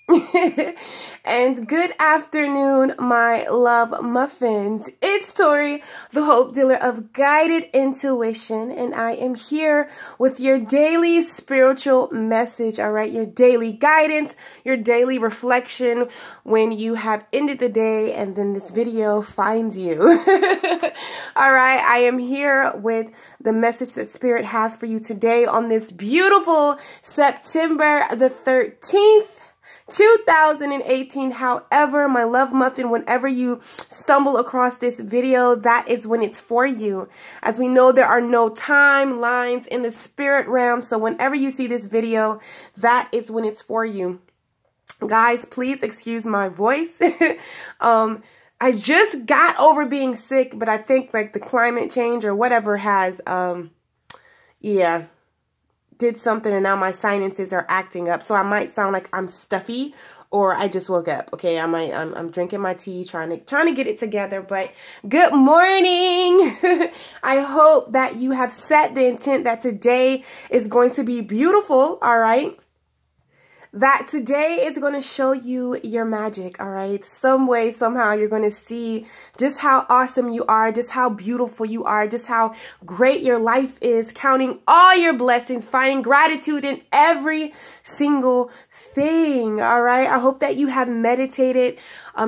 And good afternoon, my love muffins. It's Tori, the Hope Dealer of Guided Intuition, and I am here with your daily spiritual message, all right? Your daily guidance, your daily reflection when you have ended the day and then this video finds you. All right, I am here with the message that Spirit has for you today on this beautiful September the 13th. 2018. However, my love muffin, whenever you stumble across this video, that is when it's for you. As we know, there are no timelines in the spirit realm. So whenever you see this video, that is when it's for you. Guys, please excuse my voice. I just got over being sick, but I think like the climate change or whatever has, did something and now my sinuses are acting up. So I might sound like I'm stuffy or I just woke up. Okay, I'm drinking my tea, trying to get it together. But good morning. I hope that you have set the intent that today is going to be beautiful, all right? That today is going to show you your magic, all right? Some way, somehow, you're going to see just how awesome you are, just how beautiful you are, just how great your life is, counting all your blessings, finding gratitude in every single thing, all right? I hope that you have meditated,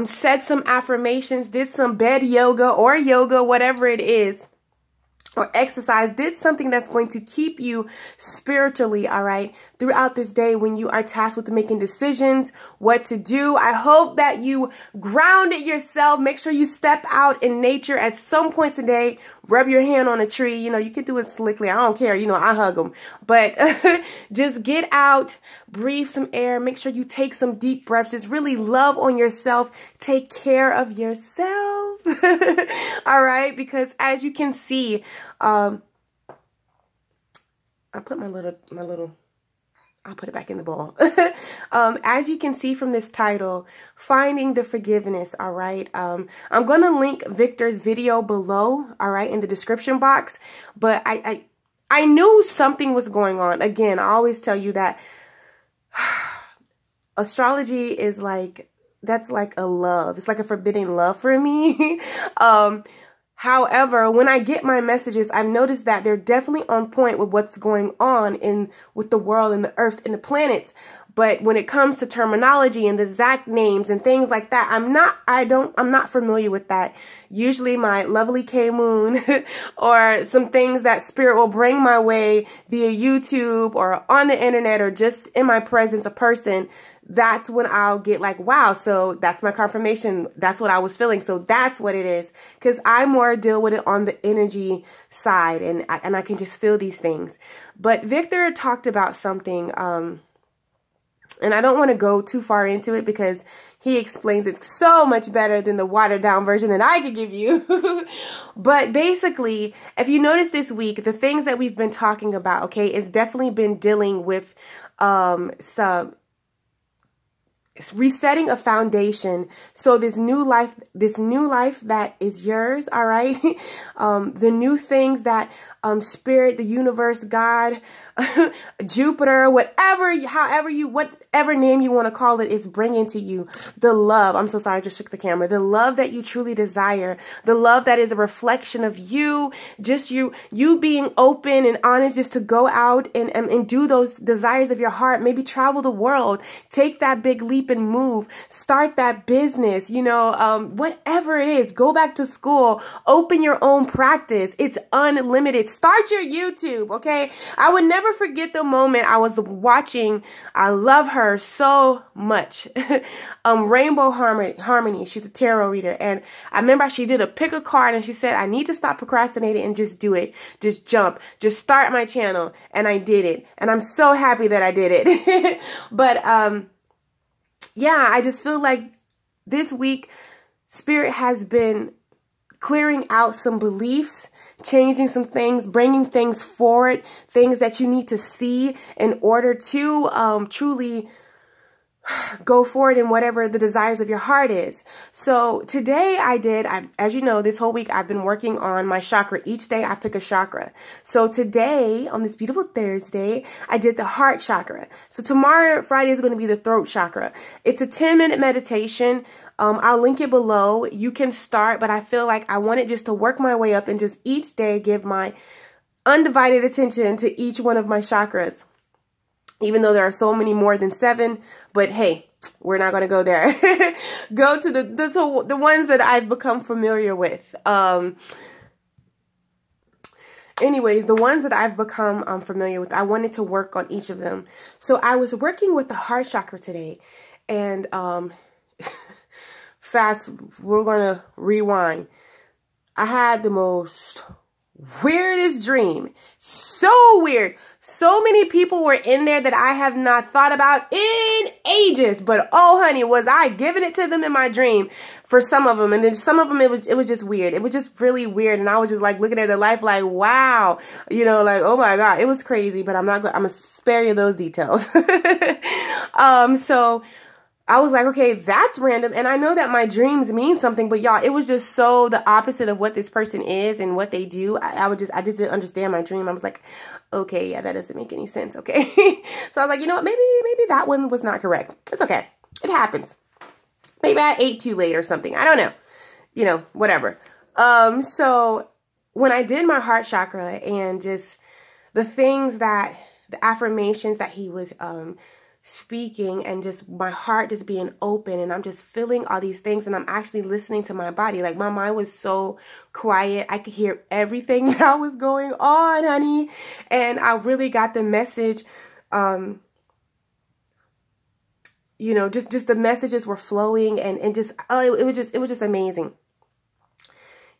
said some affirmations, did some bed yoga or yoga, whatever it is, or exercise, did something that's going to keep you spiritually, all right, throughout this day when you are tasked with making decisions, what to do. I hope that you grounded yourself. Make sure you step out in nature at some point today. Rub your hand on a tree. You know, you can do it slickly. I don't care. You know, I hug them. But just get out, breathe some air. Make sure you take some deep breaths. Just really love on yourself. Take care of yourself. All right, because as you can see, I put my little, I'll put it back in the bowl. As you can see from this title, Finding the Forgiveness, all right? I'm going to link Victor's video below, all right, in the description box. But I knew something was going on. Again, I always tell you that astrology is like, that's like a love. It's like a forbidden love for me. However, when I get my messages, I've noticed that they're definitely on point with what's going on with the world and the earth and the planets. But when it comes to terminology and the exact names and things like that, I'm not familiar with that. Usually my lovely K Moon or some things that Spirit will bring my way via YouTube or on the internet or just in my presence, a person, that's when I'll get like, wow, so that's my confirmation. That's what I was feeling. So that's what it is. Because I more deal with it on the energy side and I can just feel these things. But Victor talked about something, and I don't want to go too far into it because he explains it so much better than the watered down version that I could give you. But basically, if you notice this week, the things that we've been talking about, okay, it's definitely been dealing with it's resetting a foundation. So this new life that is yours, all right? The new things that Spirit, the universe, God, Jupiter, whatever name you want to call it is bringing to you. The love, I'm so sorry, I just shook the camera. The love that you truly desire. The love that is a reflection of you. Just you being open and honest just to go out and do those desires of your heart. Maybe travel the world. Take that big leap and move. Start that business, you know, whatever it is. Go back to school. Open your own practice. It's unlimited. Start your YouTube, okay? I would never forget the moment I was watching, I love her so much, Rainbow Harmony. She's a tarot reader, and I remember she did a pick a card and she said, I need to stop procrastinating and just do it. Just jump. Just start my channel. And I did it. And I'm so happy that I did it. But yeah, I just feel like this week Spirit has been clearing out some beliefs, changing some things, bringing things forward, things that you need to see in order to truly go forward in whatever the desires of your heart is. So today as you know, this whole week I've been working on my chakra. Each day I pick a chakra. So today, on this beautiful Thursday, I did the heart chakra. So tomorrow, Friday, is going to be the throat chakra. It's a 10-minute meditation. I'll link it below. You can start, but I feel like I wanted just to work my way up and just each day give my undivided attention to each one of my chakras. Even though there are so many more than 7, but hey, we're not going to go there. Go to the ones that I've become familiar with. Anyways, the ones that I've become familiar with, I wanted to work on each of them. So I was working with the heart chakra today, and we're going to rewind. I had the most weirdest dream. So weird. So many people were in there that I have not thought about in ages. But oh, honey, was I giving it to them in my dream for some of them. And then some of them, it was just weird. It was just really weird. And I was just like looking at their life like, wow, you know, like, oh my God, it was crazy. But I'm going to spare you those details. So I was like, okay, that's random. And I know that my dreams mean something, but y'all, it was just so the opposite of what this person is and what they do. I just didn't understand my dream. I was like, okay, yeah, that doesn't make any sense. Okay. So I was like, you know what? Maybe that one was not correct. It's okay. It happens. Maybe I ate too late or something. I don't know. You know, whatever. So when I did my heart chakra and just the affirmations that he was, speaking, and just my heart just being open, and I'm just feeling all these things, and I'm actually listening to my body. Like my mind was so quiet. I could hear everything that was going on, honey. And I really got the message. You know, just the messages were flowing, and just, oh, it was just amazing.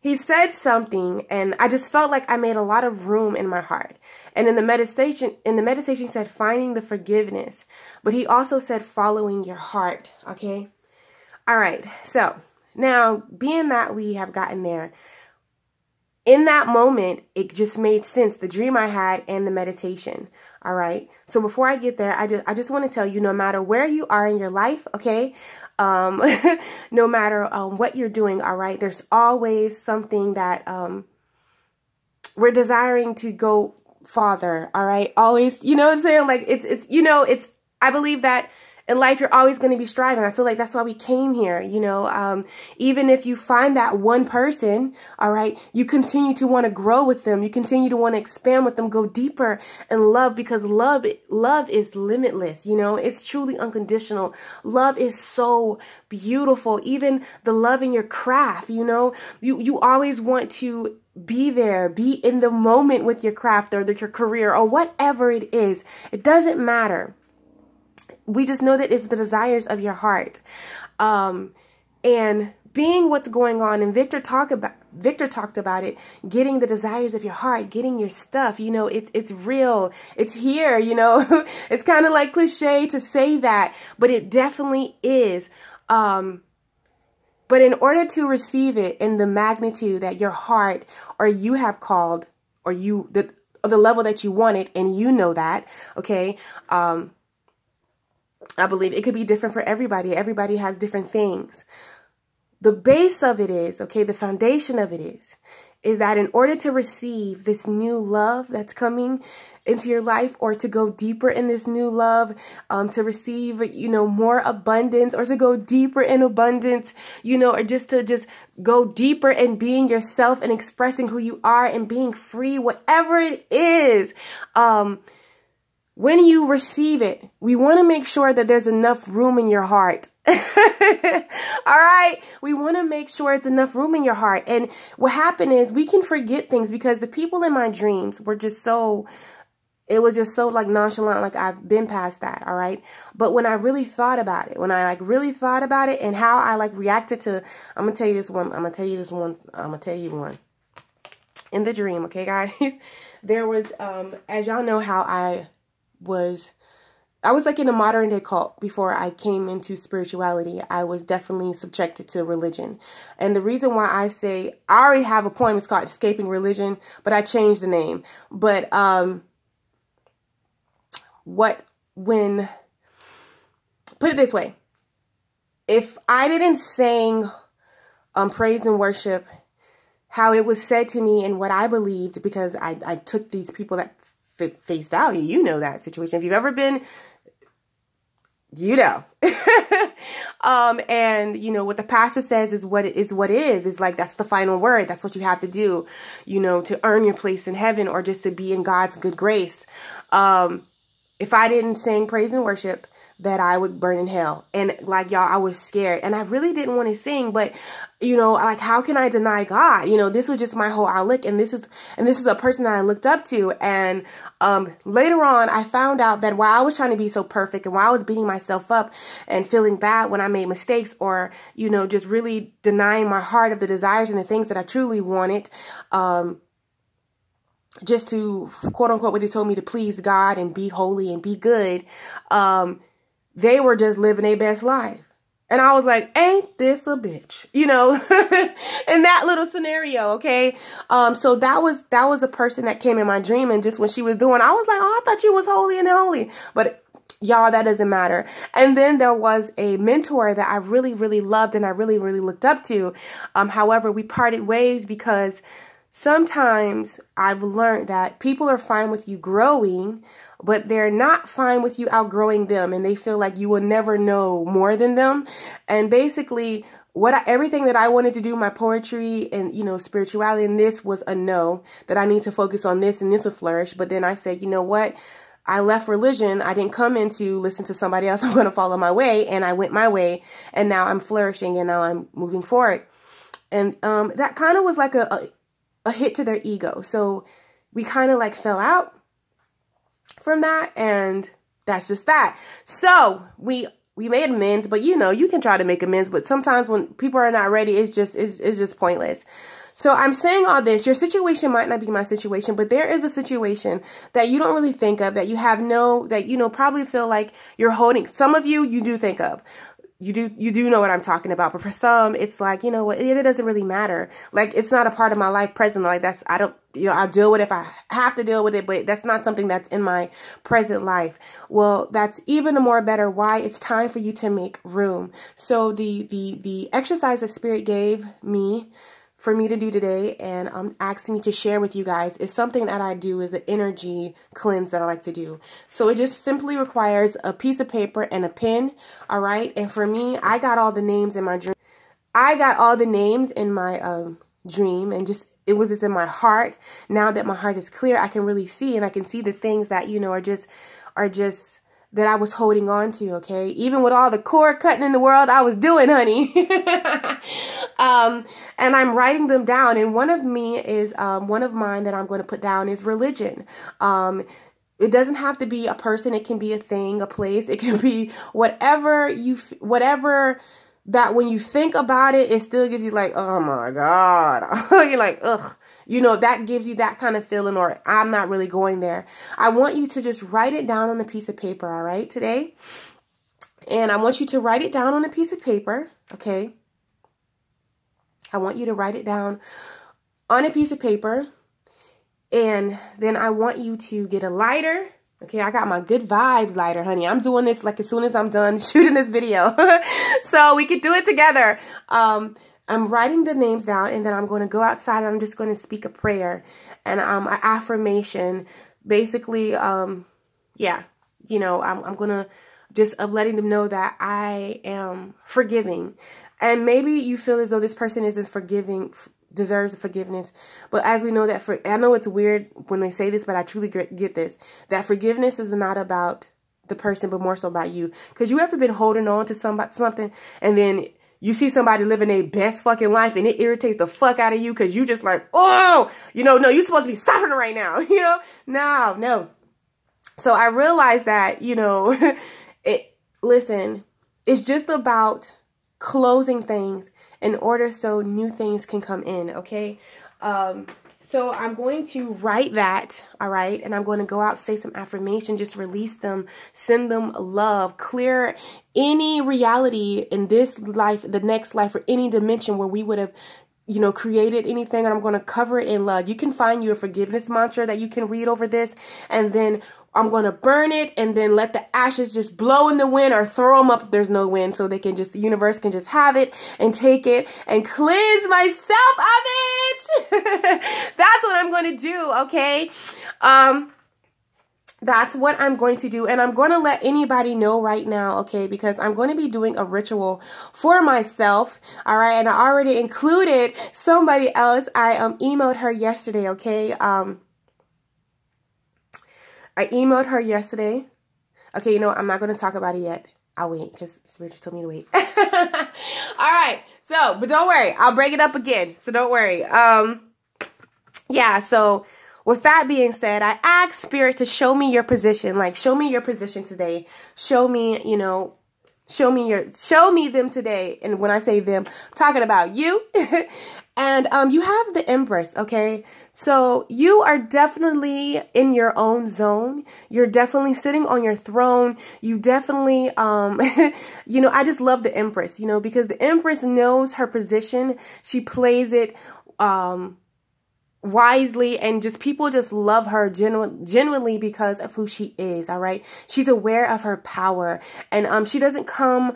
He said something, and I just felt like I made a lot of room in my heart. And in the meditation, he said finding the forgiveness, but he also said following your heart. Okay. All right. So now, being that we have gotten there, in that moment, it just made sense, the dream I had and the meditation. All right. So before I get there, I just want to tell you, no matter where you are in your life, okay, no matter what you're doing, all right, there's always something that we're desiring to go farther, all right? Always, you know what I'm saying? Like I believe that in life you're always going to be striving. I feel like that's why we came here, you know. Even if you find that one person, all right, you continue to want to grow with them. You continue to want to expand with them, go deeper in love, because love is limitless, you know. It's truly unconditional. Love is so beautiful. Even the love in your craft, you know, you always want to be there, be in the moment with your craft or your career or whatever it is. It doesn't matter. We just know that it's the desires of your heart. And being what's going on, and Victor talked about it, getting the desires of your heart, getting your stuff, you know, it's real. It's here, you know. It's kind of like cliche to say that, but it definitely is. But in order to receive it in the magnitude that your heart or you have called, or the level that you want it, and you know that, okay, I believe it could be different for everybody. Everybody has different things. The base of it is, okay, the foundation of it is that in order to receive this new love that's coming into your life, or to go deeper in this new love, to receive, you know, more abundance, or to go deeper in abundance, you know, or just to go deeper in being yourself and expressing who you are and being free, whatever it is, when you receive it, we want to make sure that there's enough room in your heart. All right. We want to make sure it's enough room in your heart. And what happened is we can forget things, because the people in my dreams were just so, it was just so like nonchalant, like I've been past that. All right. But when I really thought about it, and how I like reacted to, I'm going to tell you one in the dream. Okay, guys, there was, as y'all know how I was like in a modern day cult before I came into spirituality. I was definitely subjected to religion. And the reason why I say, I already have a poem, it's called Escaping Religion, but I changed the name. But when put it this way. If I didn't sing praise and worship how it was said to me and what I believed, because I took these people at face value, you know that situation. If you've ever been, you know. And you know what the pastor says is what it is. It's like, that's the final word. That's what you have to do, you know, to earn your place in heaven, or just to be in God's good grace. If I didn't sing praise and worship, that I would burn in hell. And like, y'all, I was scared, and I really didn't want to sing, but you know, like, how can I deny God? You know, this was just my whole outlook, and this is a person that I looked up to. And later on, I found out that while I was trying to be so perfect, and while I was beating myself up and feeling bad when I made mistakes, or, you know, just really denying my heart of the desires and the things that I truly wanted, just to, quote unquote, what they told me, to please God and be holy and be good, they were just living their best life. And I was like, ain't this a bitch? You know, in that little scenario, okay? So that was a person that came in my dream, and just when she was doing, I was like, oh, I thought you was holy and holy. But y'all, that doesn't matter. And then there was a mentor that I really, really loved, and I really, really looked up to. However, we parted ways because sometimes I've learned that people are fine with you growing, but they're not fine with you outgrowing them, and they feel like you will never know more than them. And basically, everything that I wanted to do, my poetry and, you know, spirituality, and this was a no, that I need to focus on this, and this will flourish. But then I said, you know what? I left religion. I didn't come in to listen to somebody else. I'm going to follow my way, and I went my way, and now I'm flourishing, and now I'm moving forward. And that kind of was like a hit to their ego. So we kind of like fell out from that, and that's just that. So we made amends, but you know, you can try to make amends, but sometimes when people are not ready, it's just pointless. So I'm saying all this, your situation might not be my situation, but there is a situation that you don't really think of, that you have that, you know, probably feel like you're holding. Some of you do think of. You do know what I'm talking about, but for some, it's like, you know what, it doesn't really matter. Like, it's not a part of my life present. Like, I'll deal with it if I have to deal with it, but that's not something that's in my present life. Well, that's even a more better why it's time for you to make room. So the exercise that Spirit gave me for me to do today, and asking me to share with you guys, is something that I do, is an energy cleanse that I like to do. So it just simply requires a piece of paper and a pen, all right? And for me, I got all the names in my dream. And just, it was just in my heart. Now that my heart is clear, I can really see, and I can see the things that, you know, are just that I was holding on to, okay? Even with all the cord cutting in the world, I was doing, honey. And I'm writing them down. And one of mine that I'm going to put down is religion. It doesn't have to be a person. It can be a thing, a place. It can be whatever that when you think about it, it still gives you like, oh my God. You're like, ugh. You know, that gives you that kind of feeling, or I'm not really going there. I want you to just write it down on a piece of paper, all right, today. And I want you to write it down on a piece of paper, okay? I want you to write it down on a piece of paper. And then I want you to get a lighter. Okay, I got my good vibes lighter, honey. I'm doing this like as soon as I'm done shooting this video. So we could do it together. I'm writing the names down, and then I'm going to go outside, and I'm just going to speak a prayer and an affirmation. Basically, yeah, you know, I'm going to just letting them know that I am forgiving. And maybe you feel as though this person isn't forgiving, deserves forgiveness. But as we know that, I know it's weird when they say this, but I truly get this, that forgiveness is not about the person, but more so about you. Because you ever been holding on to something, and then you see somebody living their best fucking life, and it irritates the fuck out of you because you just like, oh, you know, no, you're supposed to be suffering right now, you know? No. So I realized that, you know, listen, it's just about closing things in order so new things can come in, okay? So I'm going to write that, all right? And I'm going to go out, say some affirmation, just release them, send them love, clear any reality in this life, the next life, or any dimension where we would have you know, created anything, and I'm going to cover it in love. You can find you a forgiveness mantra that you can read over this, and then I'm going to burn it and then let the ashes just blow in the wind, or throw them up if there's no wind, so they can just, the universe can just have it and take it and cleanse myself of it. That's what I'm going to do, okay? That's what I'm going to do. And I'm going to let anybody know right now, okay? Because I'm going to be doing a ritual for myself, all right? And I already included somebody else. I emailed her yesterday, okay? I emailed her yesterday. Okay, you know, I'm not going to talk about it yet. I'll wait because Spirit just told me to wait. All right. So, but don't worry. I'll break it up again. So don't worry. Yeah, so with that being said, I asked Spirit to show me your position. Like, show me your position today. Show me, you know, show me them today. And when I say them, I'm talking about you. And you have the Empress, okay? So you are definitely in your own zone. You're definitely sitting on your throne. You definitely, you know, I just love the Empress, you know, because the Empress knows her position. She plays it wisely, and just people just love her genuinely because of who she is, all right? She's aware of her power, and she doesn't come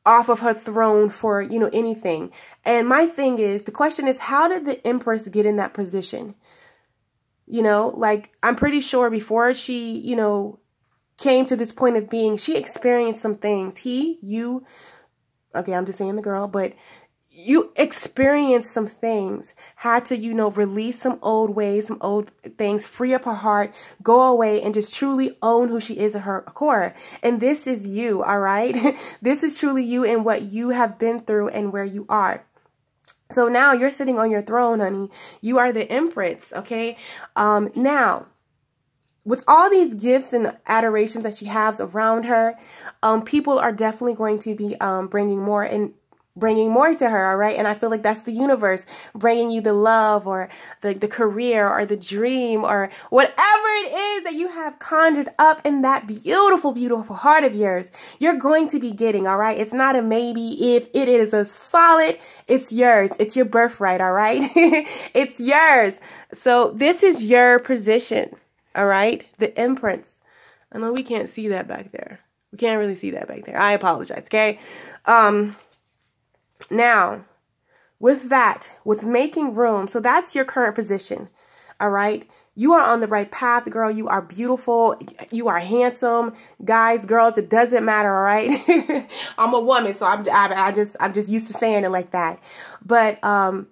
off of her throne for, you know, anything. And my thing is, the question is, how did the Empress get in that position? You know, like, I'm pretty sure before she, you know, came to this point of being, she experienced some things. Okay, I'm just saying the girl, but you experienced some things, had to, you know, release some old ways, some old things, free up her heart, go away, and just truly own who she is at her core. And this is you, all right? This is truly you and what you have been through and where you are. So now you're sitting on your throne, honey. You are the Empress, okay? Now, with all these gifts and adorations that she has around her, people are definitely going to be bringing more to her, all right? And I feel like that's the universe bringing you the love, or the career, or the dream, or whatever it is that you have conjured up in that beautiful, beautiful heart of yours, you're going to be getting, all right? It's not a maybe. If it is a solid, it's yours. It's your birthright, all right? It's yours. So this is your position, all right? The Empress. I know we can't see that back there. We can't really see that back there. I apologize, okay? Now, with that, with making room, so that's your current position, all right? You are on the right path, girl. You are beautiful. You are handsome. Guys, girls, it doesn't matter, all right? I'm a woman, so I'm just used to saying it like that. But,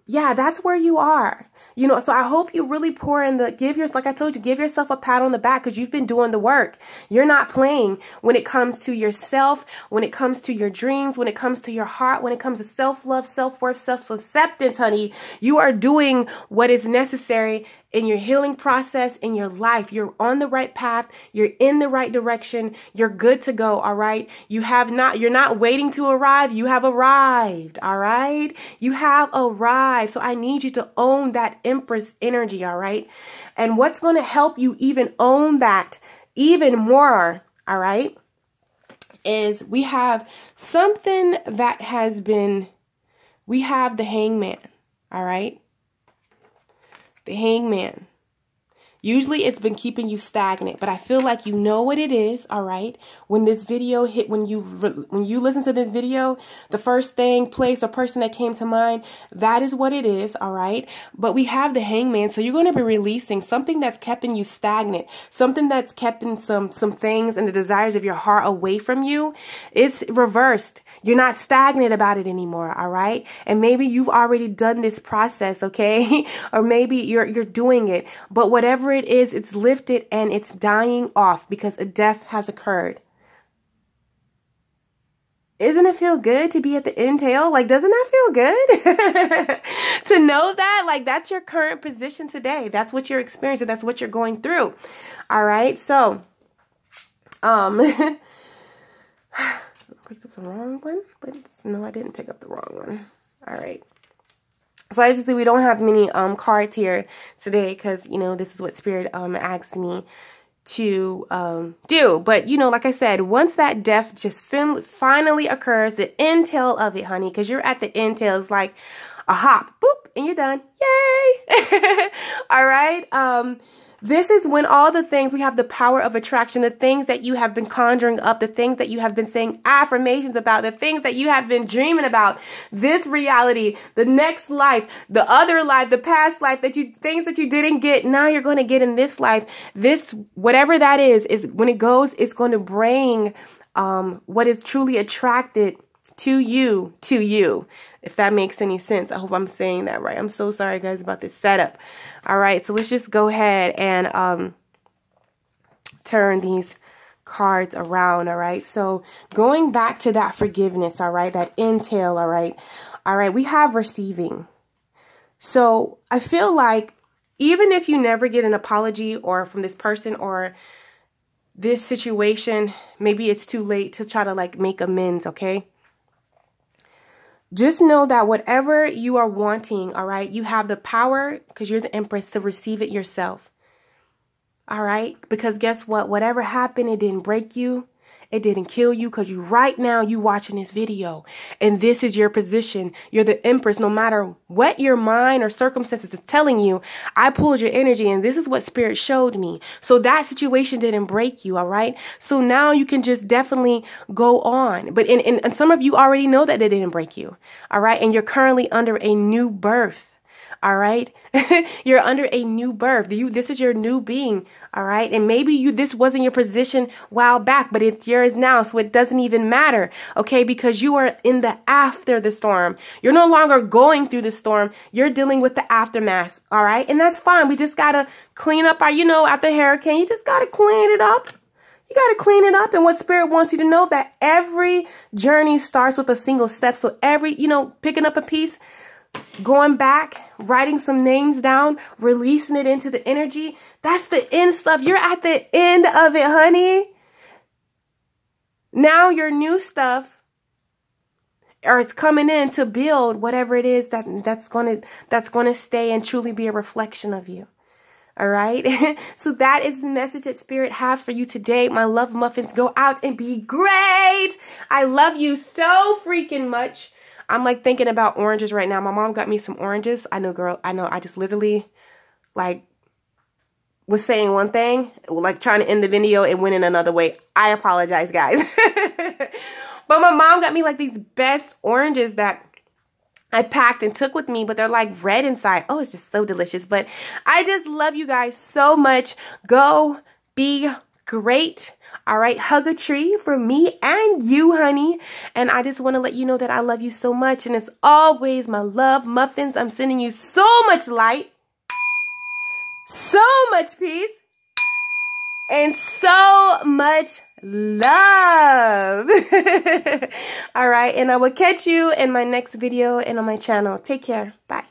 yeah, that's where you are. You know, so I hope you really pour in like I told you, give yourself a pat on the back, because you've been doing the work. You're not playing when it comes to yourself, when it comes to your dreams, when it comes to your heart, when it comes to self-love, self-worth, self-acceptance, honey. You are doing what is necessary in your healing process, in your life. You're on the right path. You're in the right direction. You're good to go, all right? You're not waiting to arrive. You have arrived, all right? You have arrived. So I need you to own that Empress energy, all right? And what's going to help you even own that even more, all right, is we have something that we have the Hangman, all right? The Hangman. Usually it's been keeping you stagnant, but I feel like you know what it is, all right? When this video when you listen to this video, the first thing, place, or person that came to mind, that is what it is, all right? But we have the Hangman, so you're going to be releasing something that's keeping you stagnant, something that's keeping some things and the desires of your heart away from you. It's reversed. You're not stagnant about it anymore, all right? And maybe you've already done this process, okay? Or maybe you're doing it. But whatever it is, it's lifted and it's dying off because a death has occurred. Isn't it feel good to be at the entail? Like, doesn't that feel good? To know that, like, that's your current position today. That's what you're experiencing. That's what you're going through. All right? So, picked up the wrong one, but no, I didn't pick up the wrong one. All right. So as you see, we don't have many cards here today because, you know, this is what Spirit asked me to do. But, you know, like I said, once that death just finally occurs, the entail of it, honey, because you're at the entail, it's like a hop, boop, and you're done. Yay! All right. This is when all the things, we have the power of attraction, the things that you have been conjuring up, the things that you have been saying affirmations about, the things that you have been dreaming about, this reality, the next life, the other life, the past life, things that you didn't get, now you're going to get in this life. This, whatever that is when it goes, it's going to bring what is truly attracted to you, if that makes any sense. I hope I'm saying that right. I'm so sorry, guys, about this setup. All right, so let's just go ahead and turn these cards around. All right, so going back to that forgiveness, all right, that entail, all right, we have receiving. So I feel like even if you never get an apology or from this person or this situation, maybe it's too late to try to like make amends, okay? Just know that whatever you are wanting, all right, you have the power, because you're the Empress, to receive it yourself. All right? Because guess what? Whatever happened, it didn't break you. It didn't kill you, because right now you watching this video. And this is your position. You're the Empress. No matter what your mind or circumstances is telling you, I pulled your energy and this is what Spirit showed me. So that situation didn't break you, all right? So now you can just definitely go on. But and some of you already know that it didn't break you, all right? And you're currently under a new birth. All right. You're under a new birth. This is your new being. All right. And maybe this wasn't your position a while back, but it's yours now. So it doesn't even matter. Okay. Because you are in the after the storm. You're no longer going through the storm. You're dealing with the aftermath. All right. And that's fine. We just got to clean up our, after hurricane, you just got to clean it up. You got to clean it up. And what Spirit wants you to know, that every journey starts with a single step. So every, picking up a piece, going back, writing some names down, releasing it into the energy. That's the end stuff. You're at the end of it, honey. Now your new stuff, or it's coming in to build whatever it is that's gonna stay and truly be a reflection of you. All right. So that is the message that Spirit has for you today. My love muffins, go out and be great. I love you so freaking much. I'm like thinking about oranges right now. My mom got me some oranges. I know, girl. I know. I just literally like was saying one thing, like trying to end the video and went in another way. I apologize, guys. But my mom got me like these best oranges that I packed and took with me, but they're like red inside. Oh, it's just so delicious. But I just love you guys so much. Go be great. All right. Hug a tree for me and you, honey. And I just want to let you know that I love you so much. And as always, my love muffins, I'm sending you so much light, so much peace, and so much love. All right. And I will catch you in my next video and on my channel. Take care. Bye.